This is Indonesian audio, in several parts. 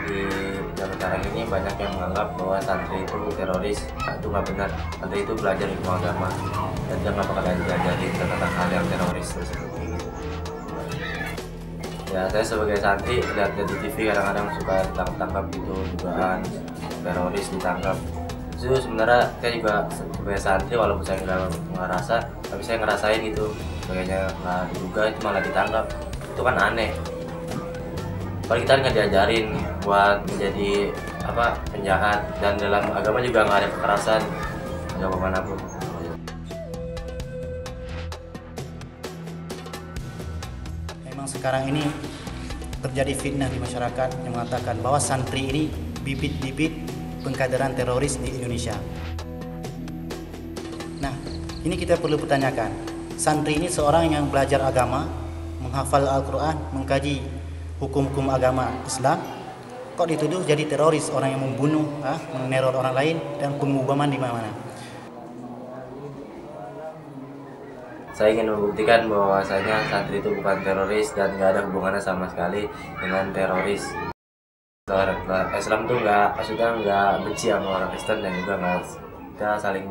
di zaman sekarang ini banyak yang menganggap bahwa santri itu teroris. Nah, itu nggak benar. Santri itu belajar ilmu agama dan dia nggak bakal diajarin tentang hal yang teroris seperti itu. Ya, saya sebagai santri lihat di TV kadang-kadang suka ditangkap gitu, dugaan teroris ditangkap. Itu sebenarnya saya juga sebagai santri, walaupun saya nggak ngerasa, tapi saya ngerasain gitu. Kayaknya nggak diduga itu malah ditangkap. Itu kan aneh. Padahal kita nggak diajarin buat menjadi penjahat, dan dalam agama juga nggak ada kekerasan agama manapun. Memang sekarang ini terjadi fitnah di masyarakat yang mengatakan bahwa santri ini bibit-bibit pengkaderan teroris di Indonesia. Nah, ini kita perlu pertanyakan, santri ini seorang yang belajar agama, menghafal Al-Quran, mengkaji hukum-hukum agama Islam, kok dituduh jadi teroris, orang yang membunuh, meneror orang lain, dan pengubaman di mana-mana. Saya ingin membuktikan bahwasanya santri itu bukan teroris dan nggak ada hubungannya sama sekali dengan teroris. Islam tuh nggak benci sama orang Kristen, dan juga nggak kita saling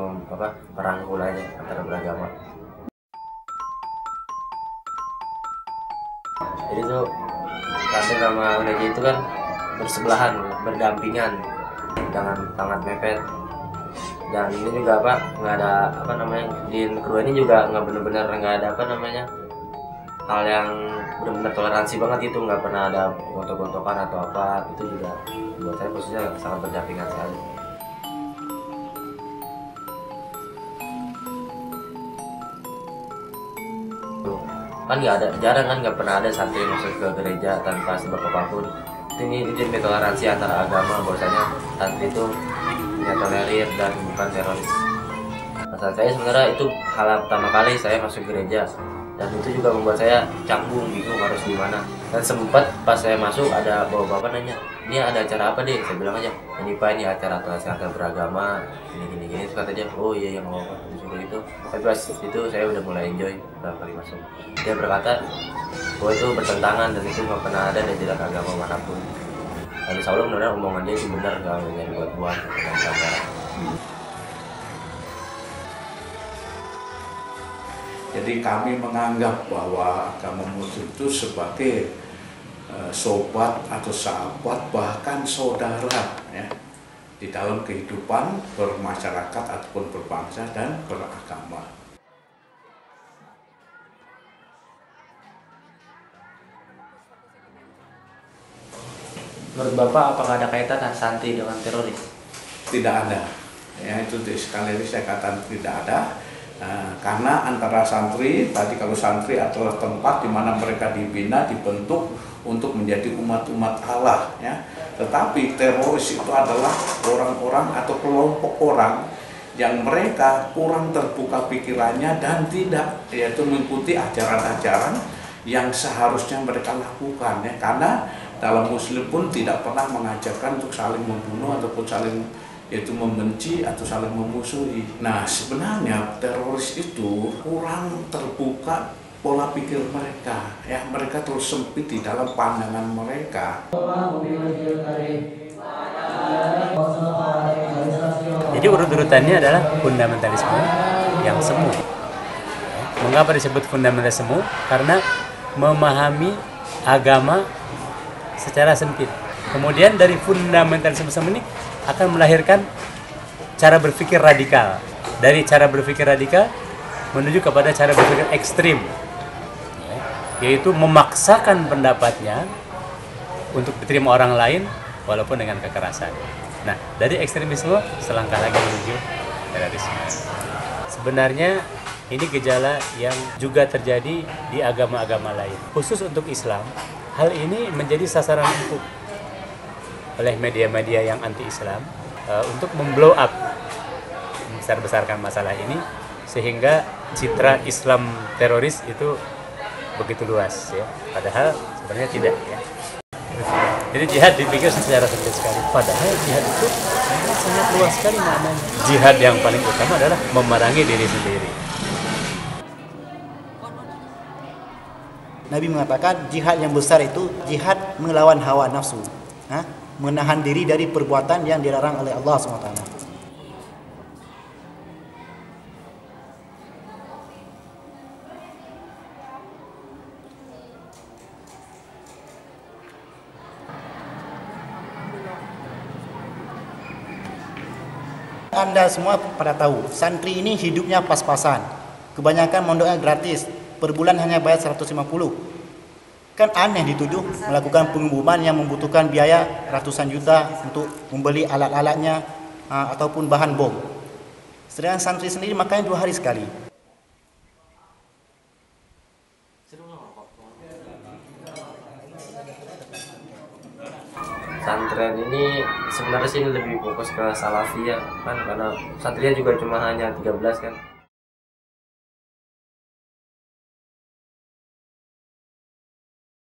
merangkul aja antara beragama. Jadi tuh santri sama gereja itu kan bersebelahan, berdampingan, jangan sangat mepet. Dan ini juga nggak ada di kedua ini juga nggak benar-benar nggak ada hal yang benar-benar toleransi banget, itu nggak pernah ada gontok-gontokan atau apa. Itu juga buat saya khususnya sangat berdampingan sekali. Kan jarang nggak pernah ada santri masuk ke gereja tanpa sebab apapun. Ini toleransi antara agama, bahwasanya santri itu punya tolerir dan bukan teroris. Masalah saya sebenarnya itu hal pertama kali saya masuk gereja, dan itu juga membuat saya canggung, bingung harus gimana. Dan sempat pas saya masuk ada bapak nanya, ini ada acara apa deh? Saya bilang aja, ini Pak, ini acara beragama, gini. Terus kata dia, oh iya yang mau disuruh itu. Tapi pas itu saya udah mulai enjoy berapa kali masuk. Dia berkata bahwa itu bertentangan dan itu nggak pernah ada di dalam agama manapun. Dan insya Allah benar-benar omongan dia itu benar, nggak hanya dibuat-buat dengan cara. Jadi kami menganggap bahwa agama Muslim itu sebagai sobat atau sahabat, bahkan saudara ya, di dalam kehidupan bermasyarakat ataupun berbangsa dan beragama. Menurut Bapak, apakah ada kaitan santri dengan teroris? Tidak ada. Ya, itu sekali lagi saya katakan tidak ada. Karena antara santri, tadi kalau santri adalah tempat di mana mereka dibina, dibentuk untuk menjadi umat-umat Allah. Ya. Tetapi teroris itu adalah orang-orang atau kelompok orang yang mereka kurang terbuka pikirannya dan tidak yaitu mengikuti ajaran-ajaran yang seharusnya mereka lakukan. Ya. Karena dalam Muslim pun tidak pernah mengajarkan untuk saling membunuh ataupun saling yaitu membenci atau saling memusuhi. Nah, sebenarnya teroris itu kurang terbuka pola pikir mereka. Ya, mereka terus sempit di dalam pandangan mereka. Jadi urut-urutannya adalah fundamentalisme yang semu. Mengapa disebut fundamentalisme? Karena memahami agama secara sempit. Kemudian dari fundamentalisme ini akan melahirkan cara berpikir radikal. Dari cara berpikir radikal menuju kepada cara berpikir ekstrim, yaitu memaksakan pendapatnya untuk diterima orang lain walaupun dengan kekerasan. Nah, dari ekstremisme selangkah lagi menuju terorisme. Sebenarnya ini gejala yang juga terjadi di agama-agama lain. Khusus untuk Islam, hal ini menjadi sasaran empuk oleh media-media yang anti-Islam untuk memblow up, membesar-besarkan masalah ini sehingga citra Islam teroris itu begitu luas ya. Padahal sebenarnya tidak ya. Jadi jihad dipikir secara sempit sekali. Padahal jihad itu sangat luas sekali maknanya. Jihad yang paling utama adalah memerangi diri sendiri. Nabi mengatakan jihad yang besar itu jihad melawan hawa nafsu. menahan diri dari perbuatan yang dilarang oleh Allah SWT. Anda semua pada tahu, santri ini hidupnya pas-pasan. Kebanyakan mondoknya gratis, per bulan hanya bayar 150. Kan aneh dituduh melakukan pengumuman yang membutuhkan biaya ratusan juta untuk membeli alat-alatnya ataupun bahan bom. Sedangkan santri sendiri makannya 2 hari sekali. Santren ini sebenarnya sih lebih fokus ke salafiyah kan, karena santrinya juga cuma hanya 13 kan.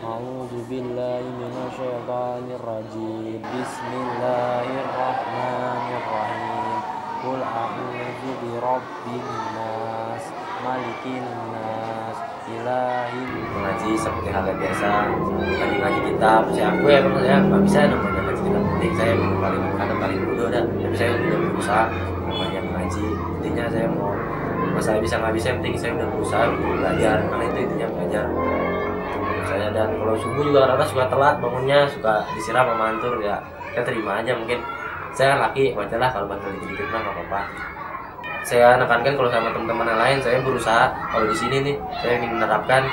A'udzu billahi minasyaitonir rajim. Bismillahirrahmanirrahim. Qul a'udzu birabbin nas, malikin nas, ilahin. Mengaji seperti hal yang biasa, ngaji kitab. Aku ya nggak bisa namanya ngaji kitab penting, saya paling bodoh dah, tapi saya udah berusaha namanya mengaji. Intinya saya mau masalah bisa nggak bisa, yang penting saya udah berusaha untuk belajar, karena itu intinya belajar saya. Dan kalau subuh juga orang suka telat bangunnya, suka disiram sama mantur, ya kita terima aja. Mungkin saya laki wajar lah kalau bantu dikit-dikit mah nggak apa-apa. Saya nekankan kalau sama teman-teman yang lain, saya berusaha kalau di sini nih saya ingin menerapkan.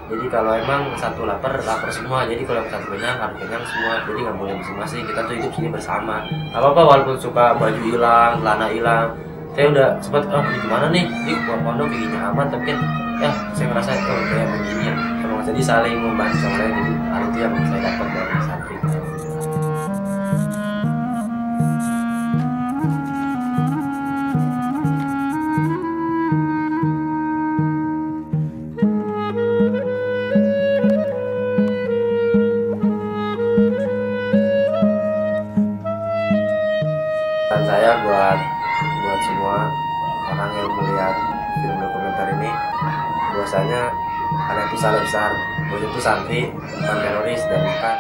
Jadi kalau emang satu lapar semua, jadi kalau yang satu kenyang harus kenyang semua. Jadi nggak boleh masing-masing, kita tuh hidup sini bersama. Gak apa-apa walaupun suka baju hilang, celana hilang. Saya udah sempat ini gimana nih, ini pondok kayak aman, tapi kan ya saya ngerasa kayak begini ya. Emang jadi saling membantu sama lain, jadi hal itu yang saya dapat dari santri. Dan saya buat semua orang yang melihat film dokumenter ini, bahwasanya kalian itu salah besar, bahwa itu santri, bukan teroris, dan bukan